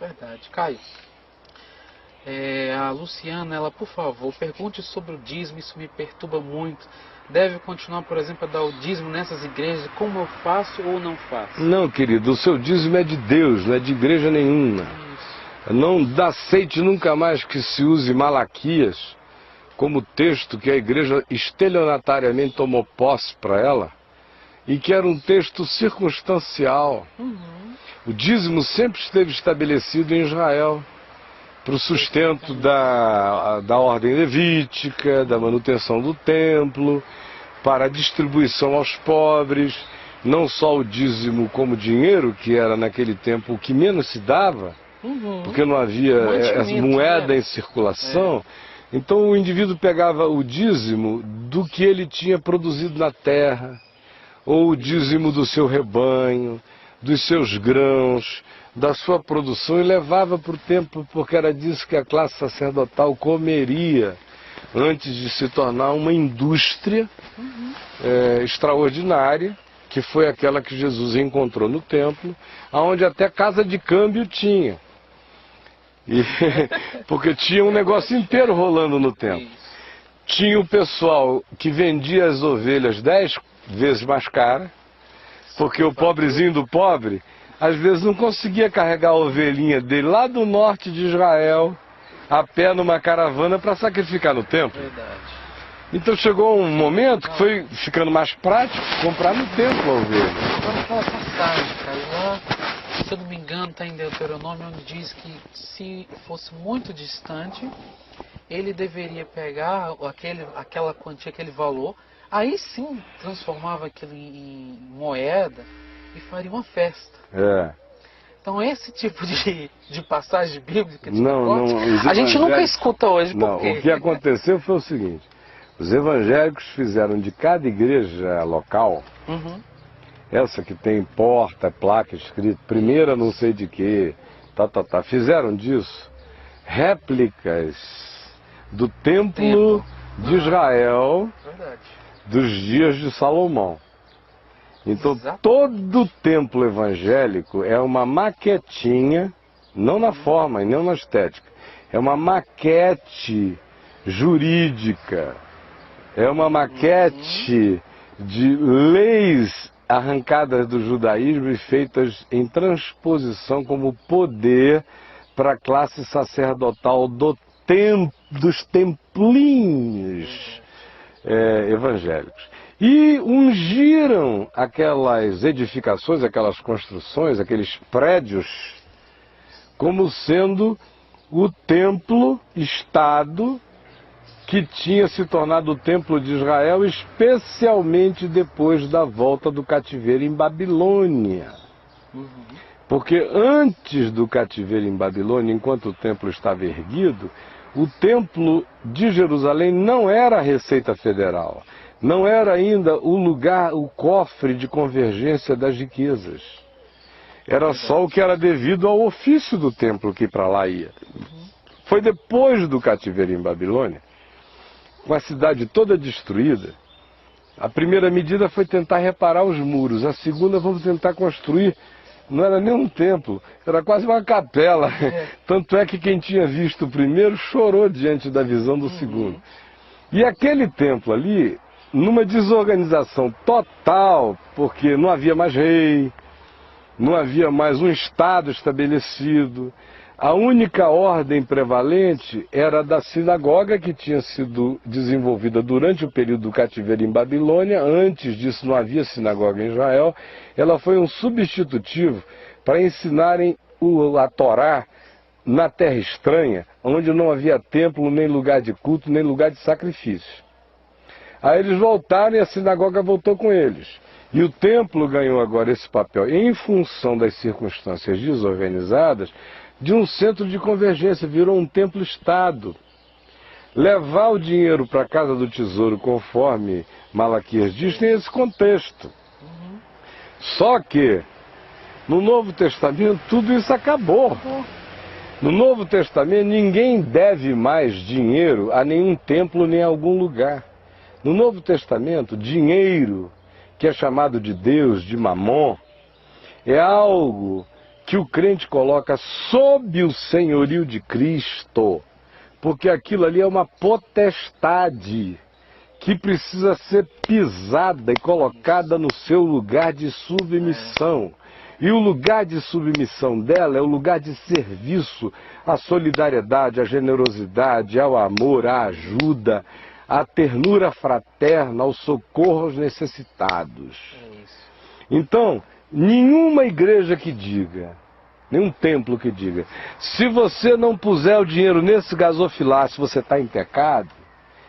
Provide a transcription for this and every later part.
Verdade. Caio, a Luciana, ela, por favor, pergunte sobre o dízimo, isso me perturba muito. Deve continuar, por exemplo, a dar o dízimo nessas igrejas, como eu faço ou não faço? Não, querido, o seu dízimo é de Deus, não é de igreja nenhuma. Isso. Não aceite nunca mais que se use Malaquias como texto que a igreja estelionatariamente tomou posse para ela, e que era um texto circunstancial. O dízimo sempre esteve estabelecido em Israel, para o sustento da ordem levítica, da manutenção do templo, para a distribuição aos pobres, não só o dízimo como dinheiro, que era naquele tempo o que menos se dava, porque não havia moeda em circulação. Então o indivíduo pegava o dízimo do que ele tinha produzido na terra, ou o dízimo do seu rebanho, dos seus grãos, da sua produção, e levava para o templo, porque era disso que a classe sacerdotal comeria, antes de se tornar uma indústria extraordinária, que foi aquela que Jesus encontrou no templo, onde até casa de câmbio tinha. Porque tinha um negócio inteiro rolando no templo. Tinha o pessoal que vendia as ovelhas 10 vezes mais cara, porque o pobrezinho do pobre, às vezes não conseguia carregar a ovelhinha dele lá do norte de Israel, a pé numa caravana para sacrificar no templo. Então chegou um momento que foi ficando mais prático comprar no templo a ovelha. Agora aquela passagem, Caio, lá, se eu não me engano, está em Deuteronômio, onde diz que se fosse muito distante, ele deveria pegar aquela quantia, aquele valor, aí sim transformava aquilo em moeda e faria uma festa. Então esse tipo de passagem bíblica a gente nunca escuta hoje. Não, o que aconteceu foi o seguinte: os evangélicos fizeram de cada igreja local, essa que tem porta, placa escrito, primeira não sei de quê, fizeram disso réplicas do templo de Israel dos dias de Salomão. Então todo o templo evangélico é uma maquetinha, não na forma e não na estética, é uma maquete jurídica, é uma maquete de leis arrancadas do judaísmo e feitas em transposição como poder para a classe sacerdotal dos templinhos evangélicos. E ungiram aquelas edificações, aquelas construções, aqueles prédios, como sendo o templo-estado que tinha se tornado o templo de Israel, especialmente depois da volta do cativeiro em Babilônia. Porque antes do cativeiro em Babilônia, enquanto o templo estava erguido, o templo de Jerusalém não era a Receita Federal, não era ainda o lugar, o cofre de convergência das riquezas. Era só o que era devido ao ofício do templo que para lá ia. Foi depois do cativeiro em Babilônia, com a cidade toda destruída, a primeira medida foi tentar reparar os muros, a segunda, vamos tentar construir, não era nem um templo, era quase uma capela. Tanto é que quem tinha visto o primeiro chorou diante da visão do segundo. E aquele templo ali, numa desorganização total, porque não havia mais rei, não havia mais um Estado estabelecido, a única ordem prevalente era a da sinagoga, que tinha sido desenvolvida durante o período do cativeiro em Babilônia. Antes disso não havia sinagoga em Israel. Ela foi um substitutivo para ensinarem a Torá na terra estranha, onde não havia templo, nem lugar de culto, nem lugar de sacrifício. Aí eles voltaram e a sinagoga voltou com eles. E o templo ganhou agora esse papel, em função das circunstâncias desorganizadas, de um centro de convergência, virou um templo-estado. Levar o dinheiro para a casa do tesouro, conforme Malaquias diz, tem esse contexto. Só que, no Novo Testamento, tudo isso acabou. No Novo Testamento, ninguém deve mais dinheiro a nenhum templo nem a algum lugar. No Novo Testamento, dinheiro, que é chamado de Deus, de Mamon, é algo que o crente coloca sob o senhorio de Cristo, porque aquilo ali é uma potestade que precisa ser pisada e colocada no seu lugar de submissão. E o lugar de submissão dela é o lugar de serviço à solidariedade, à generosidade, ao amor, à ajuda, à ternura fraterna, ao socorro aos necessitados. Então, nenhuma igreja que diga, nenhum templo que diga, se você não puser o dinheiro nesse gasofilácio, você está em pecado,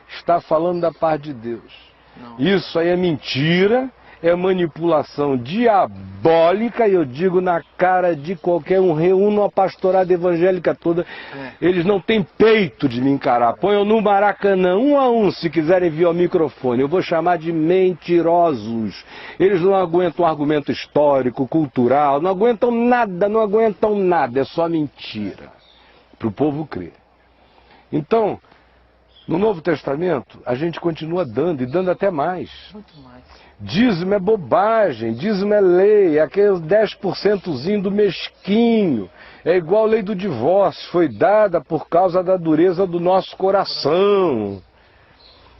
está falando da paz de Deus. Não. Isso aí é mentira, é manipulação diabólica, e eu digo na cara de qualquer um. Reúno a pastorada evangélica toda, eles não têm peito de me encarar. Ponham no Maracanã, um a um, se quiserem vir ao microfone. Eu vou chamar de mentirosos. Eles não aguentam argumento histórico, cultural, não aguentam nada, é só mentira, para o povo crer. Então, no Novo Testamento, a gente continua dando, e dando até mais. Muito mais. Dízimo é bobagem, dízimo é lei, é aquele 10%zinho do mesquinho. É igual a lei do divórcio, foi dada por causa da dureza do nosso coração.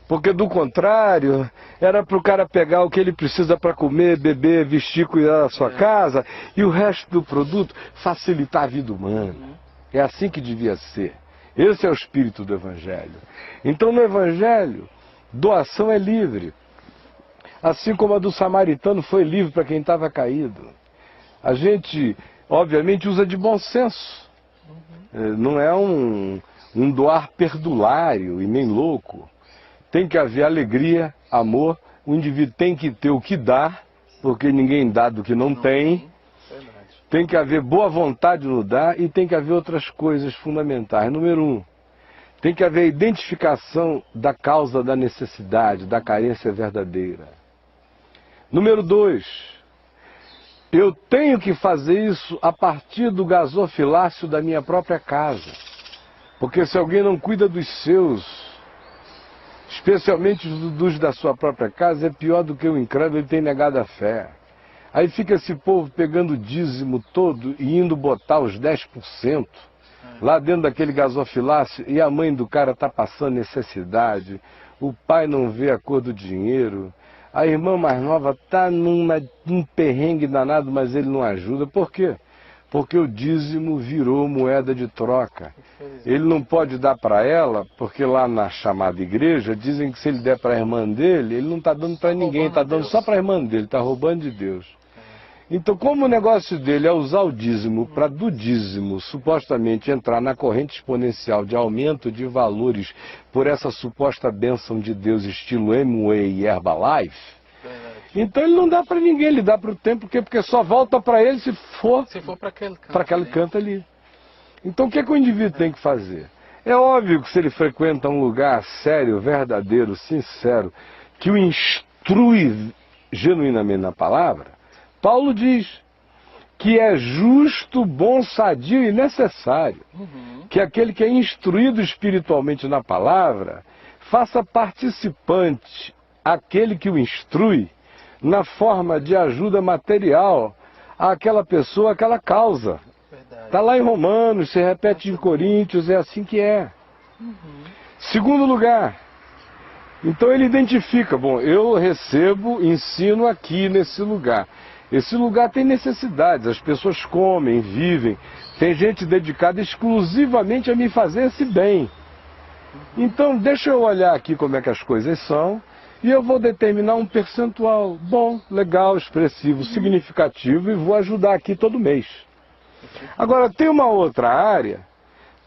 Porque do contrário, era para o cara pegar o que ele precisa para comer, beber, vestir, cuidar da sua casa, e o resto do produto facilitar a vida humana. É assim que devia ser. Esse é o espírito do Evangelho. Então no Evangelho, doação é livre. Assim como a do samaritano foi livre para quem estava caído. A gente, obviamente, usa de bom senso. Não é um doar perdulário e nem louco. Tem que haver alegria, amor. O indivíduo tem que ter o que dá, porque ninguém dá do que não tem. Tem que haver boa vontade no dar, e tem que haver outras coisas fundamentais. Número 1, tem que haver identificação da causa da necessidade, da carência verdadeira. Número 2, eu tenho que fazer isso a partir do gasofilácio da minha própria casa. Porque se alguém não cuida dos seus, especialmente dos da sua própria casa, é pior do que o incrédulo, ele tem negado a fé. Aí fica esse povo pegando o dízimo todo e indo botar os 10% lá dentro daquele gasofilácio, e a mãe do cara está passando necessidade, o pai não vê a cor do dinheiro, a irmã mais nova está num perrengue danado, mas ele não ajuda. Por quê? Porque o dízimo virou moeda de troca. Ele não pode dar para ela, porque lá na chamada igreja dizem que se ele der para a irmã dele, ele não está dando para ninguém, está dando só para a irmã dele, está roubando de Deus. Então, como o negócio dele é usar o dízimo para do dízimo supostamente entrar na corrente exponencial de aumento de valores por essa suposta bênção de Deus estilo Amway e Herbalife, então ele não dá para ninguém, ele dá para o templo, porque só volta para ele se for para aquele canto ali. Então o que o indivíduo tem que fazer? É óbvio que se ele frequenta um lugar sério, verdadeiro, sincero, que o instrui genuinamente na palavra, Paulo diz que é justo, bom, sadio e necessário que aquele que é instruído espiritualmente na palavra faça participante aquele que o instrui na forma de ajuda material àquela pessoa, àquela causa. Está lá em Romanos, se repete em Coríntios, é assim que é. Segundo lugar, então ele identifica, bom, eu recebo, ensino aqui nesse lugar. Esse lugar tem necessidades, as pessoas comem, vivem, tem gente dedicada exclusivamente a me fazer esse bem. Então deixa eu olhar aqui como é que as coisas são, e eu vou determinar um percentual bom, legal, expressivo, significativo, e vou ajudar aqui todo mês. Agora tem uma outra área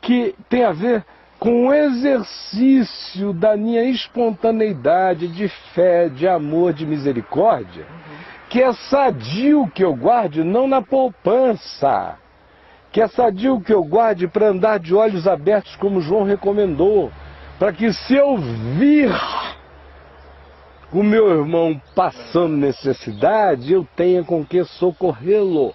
que tem a ver com o exercício da minha espontaneidade de fé, de amor, de misericórdia, que é sadio que eu guarde não na poupança, que é sadio que eu guarde para andar de olhos abertos, como João recomendou, para que se eu vir o meu irmão passando necessidade, eu tenha com que socorrê-lo.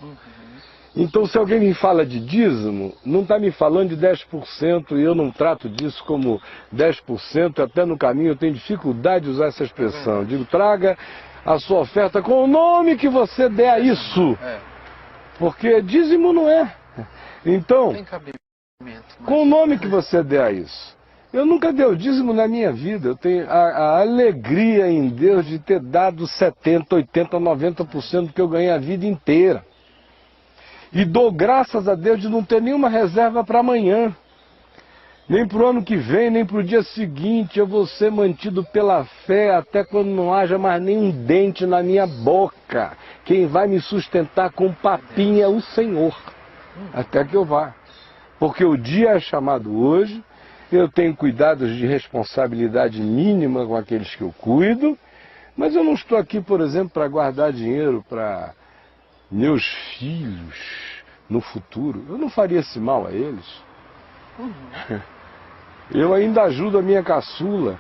Então, se alguém me fala de dízimo, não está me falando de 10%, e eu não trato disso como 10%, até no caminho eu tenho dificuldade de usar essa expressão. Digo, traga a sua oferta com o nome que você der a isso. Porque dízimo não é. Então, Tem cabimento, com o nome que você der a isso. Eu nunca dei o dízimo na minha vida. Eu tenho a alegria em Deus de ter dado 70%, 80%, 90% do que eu ganhei a vida inteira. E dou graças a Deus de não ter nenhuma reserva para amanhã. Nem para o ano que vem, nem para o dia seguinte. Eu vou ser mantido pela fé até quando não haja mais nenhum dente na minha boca. Quem vai me sustentar com papinha é o Senhor. Até que eu vá. Porque o dia é chamado hoje. Eu tenho cuidados de responsabilidade mínima com aqueles que eu cuido. Mas eu não estou aqui, por exemplo, para guardar dinheiro para meus filhos no futuro. Eu não faria esse mal a eles. Eu ainda ajudo a minha caçula.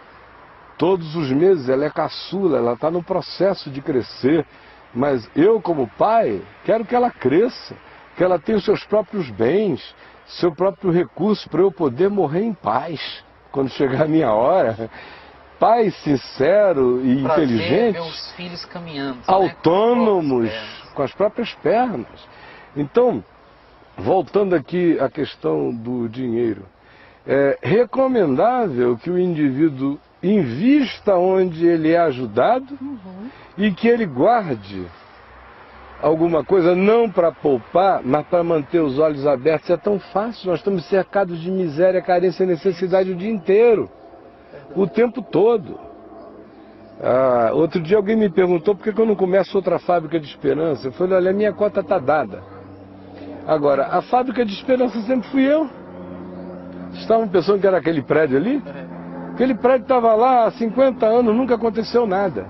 Todos os meses ela é caçula, ela está no processo de crescer. Mas eu, como pai, quero que ela cresça, que ela tenha os seus próprios bens, seu próprio recurso para eu poder morrer em paz. Quando chegar a minha hora, pai sincero e inteligente, ver os filhos caminhando, autônomos, com as próprias pernas. Então, voltando aqui à questão do dinheiro, é recomendável que o indivíduo invista onde ele é ajudado e que ele guarde alguma coisa, não para poupar, mas para manter os olhos abertos. É tão fácil, nós estamos cercados de miséria, carência e necessidade o dia inteiro, o tempo todo. Outro dia alguém me perguntou por que eu não começo outra fábrica de esperança. Eu falei, olha, a minha cota está dada. Agora, a fábrica de esperança sempre fui eu. Vocês estavam pensando que era aquele prédio ali? Aquele prédio estava lá há 50 anos, nunca aconteceu nada.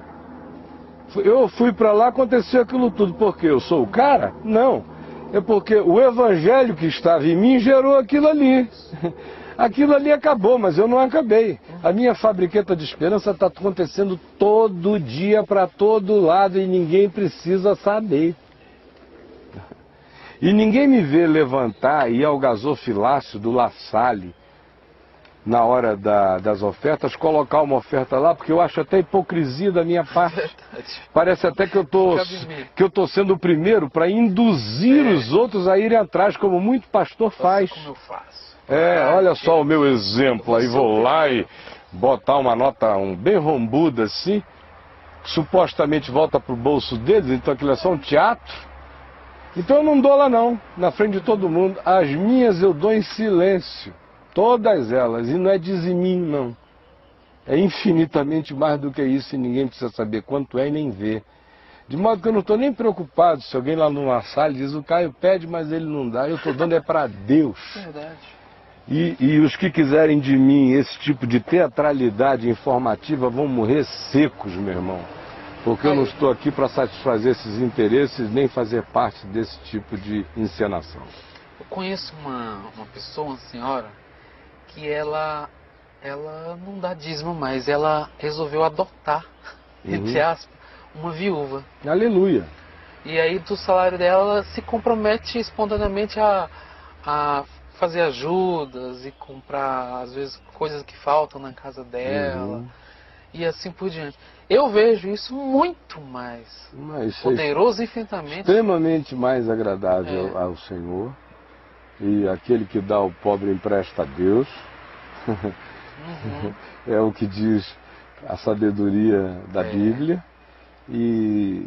Eu fui para lá, aconteceu aquilo tudo. Por quê? Eu sou o cara? Não. É porque o evangelho que estava em mim gerou aquilo ali. Aquilo ali acabou, mas eu não acabei. A minha fabriqueta de esperança está acontecendo todo dia, para todo lado, e ninguém precisa saber. E ninguém me vê levantar e ir ao gasofilácio do La Salle, na hora das ofertas, colocar uma oferta lá, porque eu acho até hipocrisia da minha parte. Parece até que eu tô sendo o primeiro para induzir os outros a irem atrás, como muito pastor faz. Como eu faço. Olha só o meu exemplo aí, vou lá e botar uma nota bem rombuda assim, que supostamente volta pro bolso deles, então aquilo é só um teatro. Então eu não dou lá não, na frente de todo mundo. As minhas eu dou em silêncio. Todas elas, e não é diziminho não. É infinitamente mais do que isso e ninguém precisa saber quanto é e nem ver. De modo que eu não estou nem preocupado se alguém lá numa sala diz, o Caio pede, mas ele não dá. Eu estou dando é para Deus. Verdade. E os que quiserem de mim esse tipo de teatralidade informativa vão morrer secos, meu irmão. Porque eu não estou aqui para satisfazer esses interesses, nem fazer parte desse tipo de encenação. Eu conheço uma pessoa, uma senhora, que ela não dá dízimo mais, ela resolveu adotar, entre aspas, uma viúva. Aleluia. E aí do salário dela, ela se compromete espontaneamente a fazer ajudas e comprar, às vezes, coisas que faltam na casa dela, e assim por diante. Eu vejo isso muito mais poderoso infinitamente. Extremamente mais agradável ao Senhor. E aquele que dá ao pobre empresta a Deus. É o que diz a sabedoria da Bíblia. E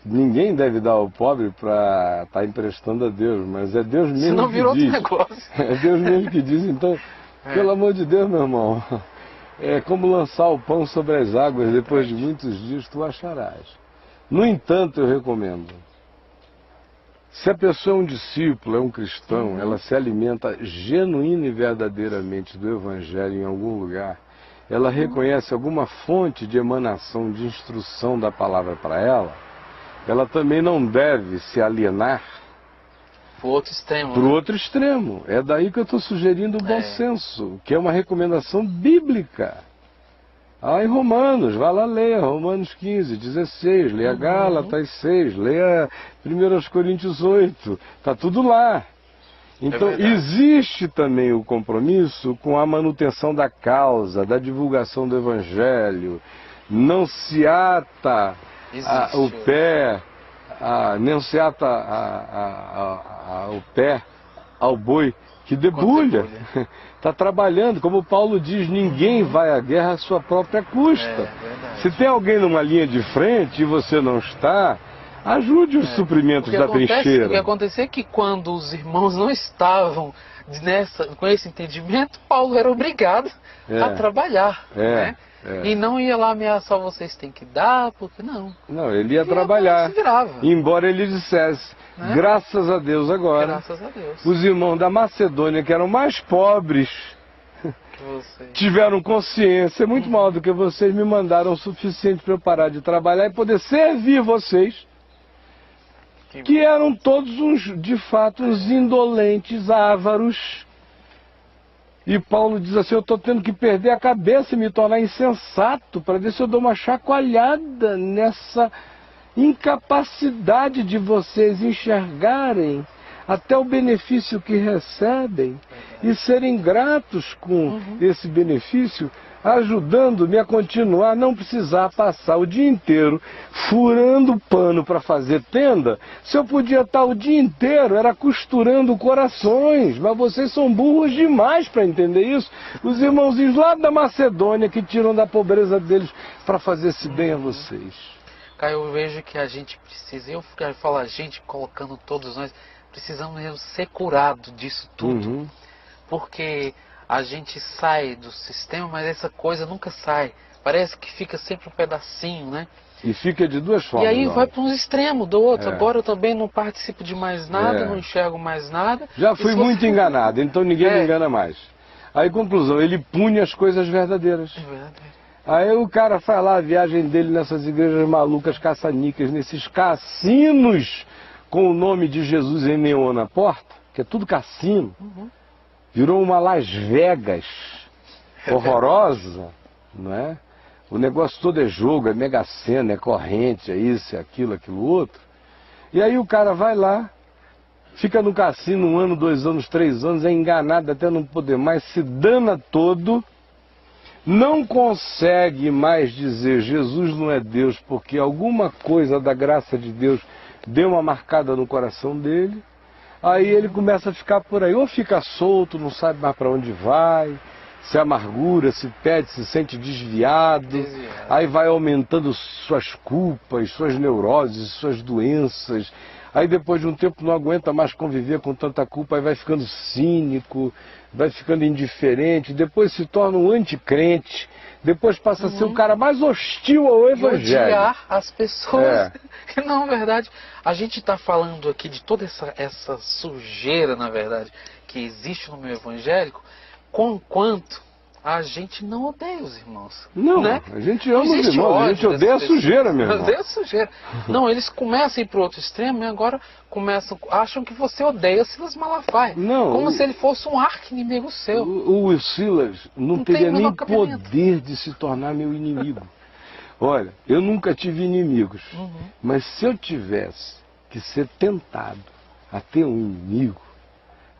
ninguém deve dar ao pobre para estar emprestando a Deus, mas é Deus mesmo Senão que virou diz. outro negócio. É Deus mesmo que diz. Então, pelo amor de Deus, meu irmão, é como lançar o pão sobre as águas, depois de muitos dias tu acharás. No entanto, eu recomendo. Se a pessoa é um discípulo, é um cristão, ela se alimenta genuína e verdadeiramente do Evangelho em algum lugar, ela reconhece alguma fonte de emanação, de instrução da palavra para ela também não deve se alienar Para o outro extremo. Para o outro extremo. É daí que eu estou sugerindo o bom senso, que é uma recomendação bíblica. Em Romanos, vá lá ler Romanos 15, 16, leia Gálatas 6, leia 1 Coríntios 8, está tudo lá. Então existe também o compromisso com a manutenção da causa, da divulgação do Evangelho. Não se ata o pé não se ata ao pé, ao boi que debulha. Está trabalhando, como Paulo diz, ninguém vai à guerra à sua própria custa. Se tem alguém numa linha de frente e você não está, ajude os suprimentos da trincheira. O que aconteceu é que quando os irmãos não estavam com esse entendimento, Paulo era obrigado a trabalhar. Né? E não ia lá ameaçar vocês, tem que dar, porque não. Não, ele ia trabalhar, embora ele dissesse, graças a Deus agora, os irmãos da Macedônia, que eram mais pobres, tiveram consciência, muito maior do que vocês, me mandaram o suficiente para eu parar de trabalhar e poder servir vocês, que eram todos, de fato, uns indolentes, ávaros. E Paulo diz assim, eu estou tendo que perder a cabeça e me tornar insensato para ver se eu dou uma chacoalhada nessa incapacidade de vocês enxergarem até o benefício que recebem e serem gratos com esse benefício, ajudando-me a continuar a não precisar passar o dia inteiro furando pano para fazer tenda, se eu podia estar o dia inteiro era costurando corações, mas vocês são burros demais para entender isso. Os irmãozinhos lá da Macedônia que tiram da pobreza deles para fazer esse bem a vocês. Caio, eu vejo que a gente precisa, eu quero falar a gente, colocando todos nós, precisamos mesmo ser curados disso tudo, porque a gente sai do sistema, mas essa coisa nunca sai. Parece que fica sempre um pedacinho, né? E fica de duas formas. E aí vai para um extremo do outro. Agora eu também não participo de mais nada, não enxergo mais nada. Já fui muito enganado, então ninguém me engana mais. Aí, conclusão, ele pune as coisas verdadeiras. É verdade. Aí o cara faz lá a viagem dele nessas igrejas malucas, caça-níqueis, nesses cassinos com o nome de Jesus em neon na porta, que é tudo cassino. Virou uma Las Vegas horrorosa, não é? O negócio todo é jogo, é mega-sena, é corrente, é isso, é aquilo, aquilo outro. E aí o cara vai lá, fica no cassino 1 ano, 2 anos, 3 anos, é enganado até não poder mais, se dana todo, não consegue mais dizer Jesus não é Deus, porque alguma coisa da graça de Deus deu uma marcada no coração dele. Aí ele começa a ficar por aí, ou fica solto, não sabe mais para onde vai, se amargura, se perde, se sente desviado. Aí vai aumentando suas culpas, suas neuroses, suas doenças. Aí depois de um tempo não aguenta mais conviver com tanta culpa, aí vai ficando cínico, vai ficando indiferente, depois se torna um anticrente, depois passa a ser o cara mais hostil ao Evangelho. Odiar as pessoas. Não, na verdade, a gente está falando aqui de toda essa sujeira, na verdade, que existe no meio evangélico, quanto a gente não odeia os irmãos. Não, né? A gente ama os irmãos, a gente odeia a sujeira mesmo. Odeia a sujeira. Não, eles começam a ir para o outro extremo e agora acham que você odeia Silas Malafaia. Não, como se ele fosse um arqui-inimigo seu. O Silas não teria nem poder de se tornar meu inimigo. Olha, eu nunca tive inimigos, mas se eu tivesse que ser tentado a ter um inimigo,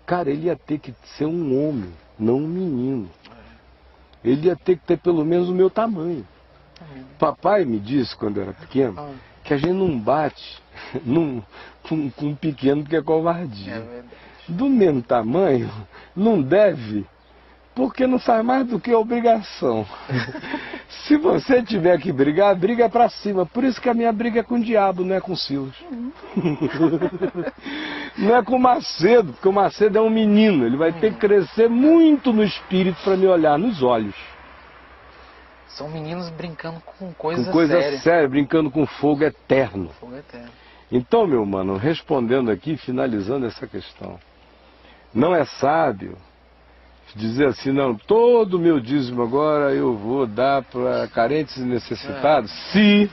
cara, ele ia ter que ser um homem, não um menino. Ele ia ter que ter pelo menos o meu tamanho. Papai me disse, quando eu era pequeno, que a gente não bate com um pequeno porque é covardia. Do mesmo tamanho, não deve, porque não faz mais do que obrigação. Se você tiver que brigar, briga pra cima. Por isso que a minha briga é com o diabo, não é com o Silas. Não é com o Macedo, porque o Macedo é um menino. Ele vai ter que crescer muito no espírito para me olhar nos olhos. São meninos brincando com coisa séria. Com coisa séria, brincando com fogo eterno. Fogo eterno. Então, meu mano, respondendo aqui, finalizando essa questão. Não é sábio dizer assim, não, todo o meu dízimo agora eu vou dar para carentes e necessitados, se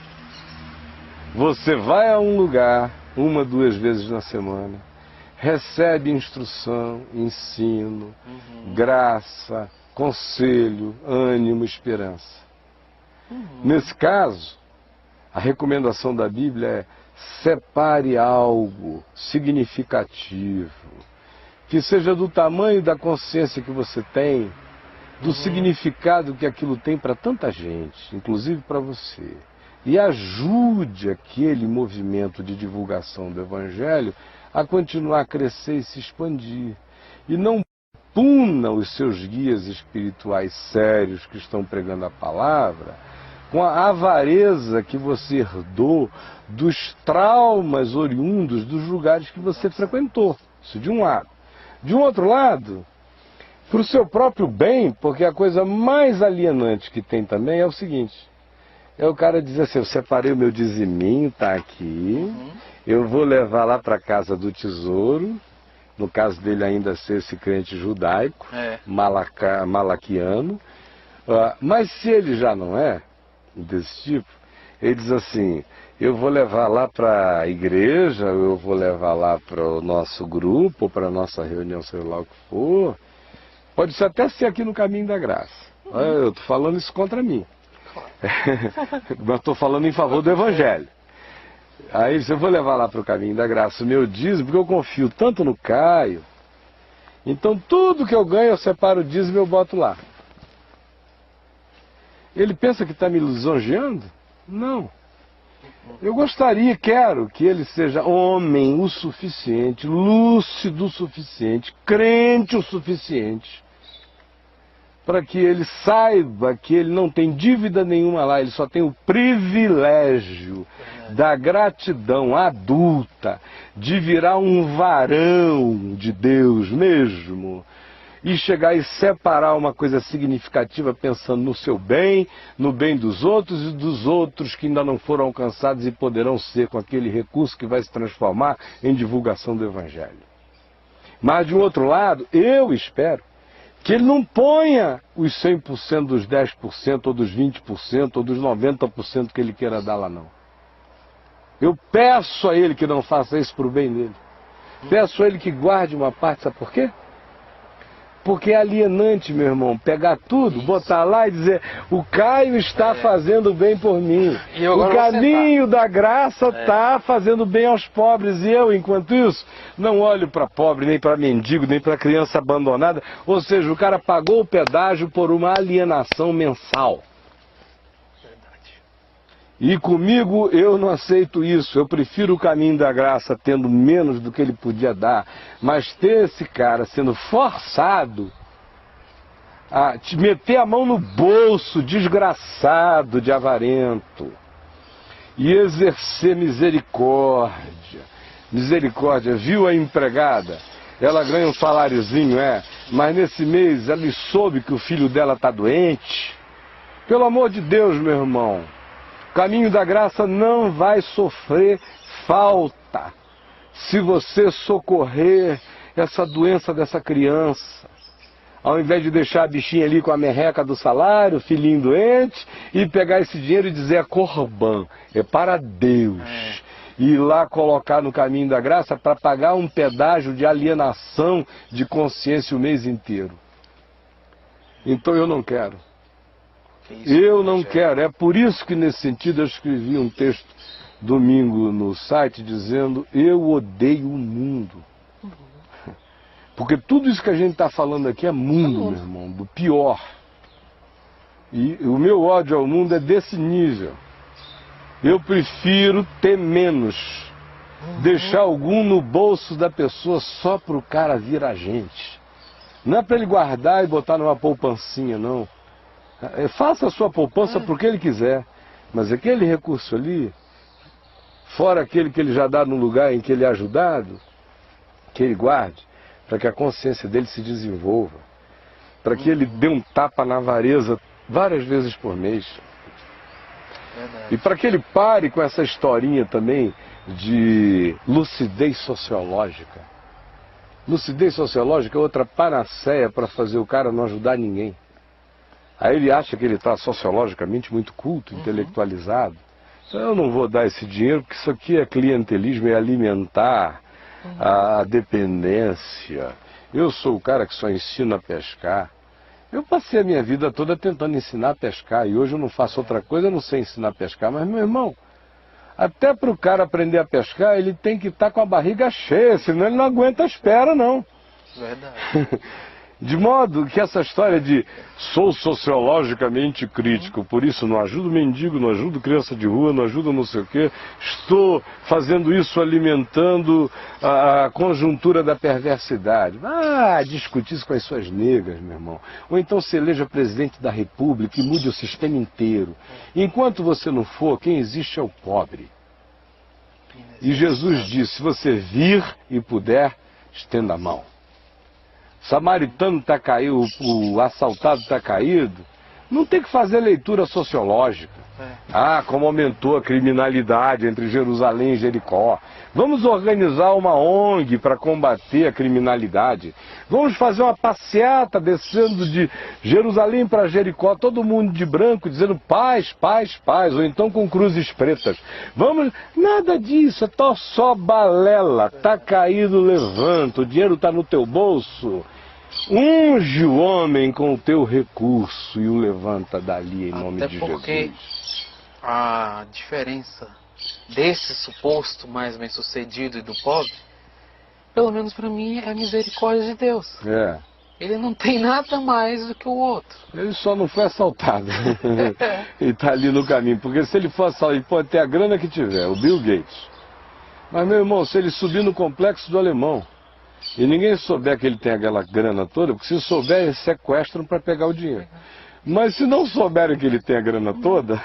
você vai a um lugar 1, 2 vezes na semana, recebe instrução, ensino, graça, conselho, ânimo, esperança. Nesse caso, a recomendação da Bíblia é separe algo significativo, que seja do tamanho da consciência que você tem, do significado que aquilo tem para tanta gente, inclusive para você. e ajude aquele movimento de divulgação do Evangelho a continuar a crescer e se expandir. E não puna os seus guias espirituais sérios que estão pregando a palavra com a avareza que você herdou dos traumas oriundos dos lugares que você frequentou. Isso de um lado. De um outro lado, para o seu próprio bem, porque a coisa mais alienante que tem também é o seguinte: é o cara dizer assim, eu separei o meu diziminho, tá aqui, eu vou levar lá para a casa do tesouro, no caso dele ainda ser esse crente judaico, malaquiano, mas se ele já não é desse tipo, ele diz assim, eu vou levar lá para a igreja, eu vou levar lá para o nosso grupo, ou para a nossa reunião, sei lá o que for, pode ser até ser aqui no Caminho da Graça. Eu estou falando isso contra mim. Mas estou falando em favor do Evangelho. Aí eu vou levar lá para o Caminho da Graça o meu dízimo, porque eu confio tanto no Caio. Então tudo que eu ganho eu separo o dízimo e eu boto lá. Ele pensa que está me lisonjeando? Não. Eu gostaria, quero que ele seja homem o suficiente, lúcido o suficiente, crente o suficiente, para que ele saiba que ele não tem dívida nenhuma lá, ele só tem o privilégio da gratidão adulta, de virar um varão de Deus mesmo, e chegar e separar uma coisa significativa pensando no seu bem, no bem dos outros e dos outros que ainda não foram alcançados e poderão ser com aquele recurso que vai se transformar em divulgação do Evangelho. Mas de um outro lado, eu espero que ele não ponha os 100% dos 10% ou dos 20% ou dos 90% que ele queira dar lá não. Eu peço a ele que não faça isso para o bem dele. Peço a ele que guarde uma parte, sabe por quê? Porque é alienante, meu irmão, pegar tudo, botar lá e dizer, o Caio está fazendo bem por mim. O caminho da graça está fazendo bem aos pobres. E eu, enquanto isso, não olho para pobre, nem para mendigo, nem para criança abandonada. Ou seja, o cara pagou o pedágio por uma alienação mensal. E comigo eu não aceito isso, eu prefiro o caminho da graça tendo menos do que ele podia dar, mas ter esse cara sendo forçado a te meter a mão no bolso, desgraçado de avarento, e exercer misericórdia. Misericórdia, viu a empregada? Ela ganha um saláriozinho, mas nesse mês ela soube que o filho dela está doente. Pelo amor de Deus, meu irmão. O caminho da graça não vai sofrer falta se você socorrer essa doença dessa criança. Ao invés de deixar a bichinha ali com a merreca do salário, filhinho doente, e pegar esse dinheiro e dizer é corban, é para Deus. E ir lá colocar no caminho da graça para pagar um pedágio de alienação de consciência o mês inteiro. Então eu não quero. Eu não quero. É por isso que nesse sentido eu escrevi um texto domingo no site dizendo eu odeio o mundo. Porque tudo isso que a gente está falando aqui é mundo, meu irmão, do pior. E o meu ódio ao mundo é desse nível. Eu prefiro ter menos. Deixar algum no bolso da pessoa só para o cara vir a gente. Não é para ele guardar e botar numa poupancinha, não. Faça a sua poupança porque ele quiser, mas aquele recurso ali, fora aquele que ele já dá no lugar em que ele é ajudado, que ele guarde, para que a consciência dele se desenvolva, para que ele dê um tapa na avareza várias vezes por mês. E para que ele pare com essa historinha também de lucidez sociológica. Lucidez sociológica é outra panaceia para fazer o cara não ajudar ninguém. Aí ele acha que ele está sociologicamente muito culto, intelectualizado. Então eu não vou dar esse dinheiro, porque isso aqui é clientelismo, é alimentar a dependência. Eu sou o cara que só ensina a pescar. Eu passei a minha vida toda tentando ensinar a pescar, e hoje eu não faço outra coisa, eu não sei ensinar a pescar. Mas, meu irmão, até para o cara aprender a pescar, ele tem que estar com a barriga cheia, senão ele não aguenta a espera, não. Verdade. De modo que essa história de sou sociologicamente crítico, por isso não ajudo mendigo, não ajudo criança de rua, não ajudo não sei o quê, estou fazendo isso alimentando a conjuntura da perversidade. Discutir isso com as suas negras, meu irmão. Ou então se eleja presidente da República e mude o sistema inteiro. Enquanto você não for, quem existe é o pobre. E Jesus disse, se você vir e puder, estenda a mão. O samaritano está caído, o assaltado está caído, não tem que fazer leitura sociológica. Como aumentou a criminalidade entre Jerusalém e Jericó. Vamos organizar uma ONG para combater a criminalidade. Vamos fazer uma passeata descendo de Jerusalém para Jericó, todo mundo de branco dizendo paz, paz, paz, ou então com cruzes pretas. Vamos, nada disso, é só balela. Tá caído, levanta, o dinheiro está no teu bolso. Unge o homem com o teu recurso e o levanta dali em nome de Jesus. Até porque a diferença desse suposto mais bem-sucedido e do pobre, pelo menos para mim, é a misericórdia de Deus. Ele não tem nada mais do que o outro. Ele só não foi assaltado. E está ali no caminho. Porque se ele for assaltado, ele pode ter a grana que tiver, o Bill Gates. Mas, meu irmão, se ele subir no complexo do Alemão, e ninguém souber que ele tem aquela grana toda, porque se souber, eles sequestram para pegar o dinheiro. Mas se não souberem que ele tem a grana toda,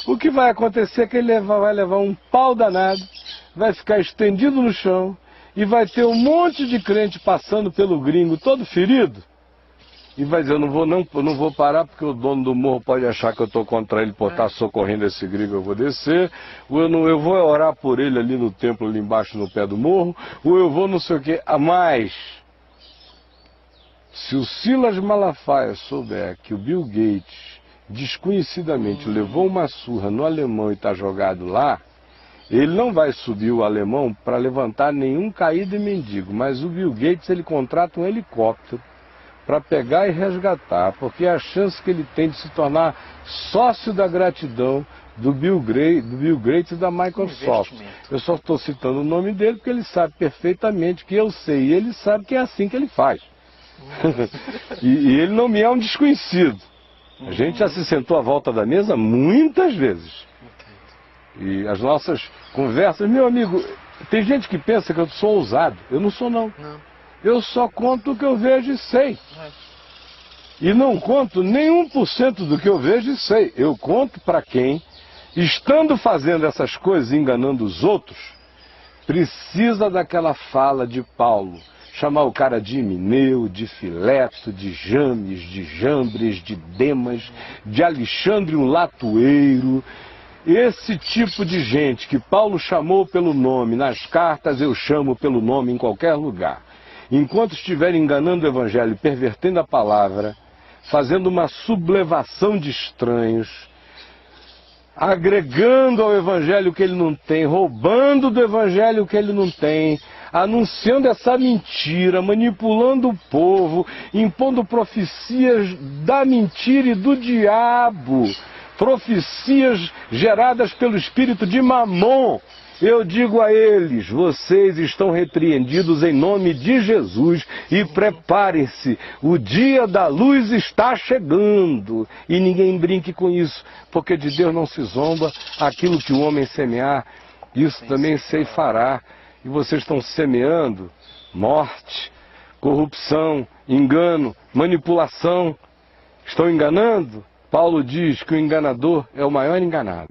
o que vai acontecer é que ele vai levar um pau danado, vai ficar estendido no chão, e vai ter um monte de crente passando pelo gringo, todo ferido, e vai dizer, eu não vou parar porque o dono do morro pode achar que eu estou contra ele por estar socorrendo esse gringo, eu vou descer, ou eu vou orar por ele ali no templo, ali embaixo no pé do morro, ou eu vou não sei o que, a mais. Se o Silas Malafaia souber que o Bill Gates desconhecidamente levou uma surra no alemão e está jogado lá, ele não vai subir o alemão para levantar nenhum caído e mendigo, mas o Bill Gates ele contrata um helicóptero para pegar e resgatar, porque é a chance que ele tem de se tornar sócio da gratidão do Bill Gates e da Microsoft. Eu só estou citando o nome dele porque ele sabe perfeitamente que eu sei, e ele sabe que é assim que ele faz. E ele não me é um desconhecido. A gente já se sentou à volta da mesa muitas vezes. E as nossas conversas, meu amigo, tem gente que pensa que eu sou ousado. Eu não sou não. Eu só conto o que eu vejo e sei. E não conto nem 1% do que eu vejo e sei. Eu conto para quem, estando fazendo essas coisas, enganando os outros, precisa daquela fala de Paulo. Chamar o cara de Himeneu, de Fileto, de James, de Jambres, de Demas, de Alexandre um latoeiro. Esse tipo de gente que Paulo chamou pelo nome, nas cartas eu chamo pelo nome em qualquer lugar. Enquanto estiverem enganando o Evangelho, pervertendo a palavra, fazendo uma sublevação de estranhos, agregando ao Evangelho o que ele não tem, roubando do Evangelho o que ele não tem, anunciando essa mentira, manipulando o povo, impondo profecias da mentira e do diabo, profecias geradas pelo espírito de Mamon. Eu digo a eles, vocês estão repreendidos em nome de Jesus e preparem-se, o dia da luz está chegando. E ninguém brinque com isso, porque de Deus não se zomba, aquilo que o homem semear, isso também ceifará. E vocês estão semeando morte, corrupção, engano, manipulação. Estão enganando? Paulo diz que o enganador é o maior enganado.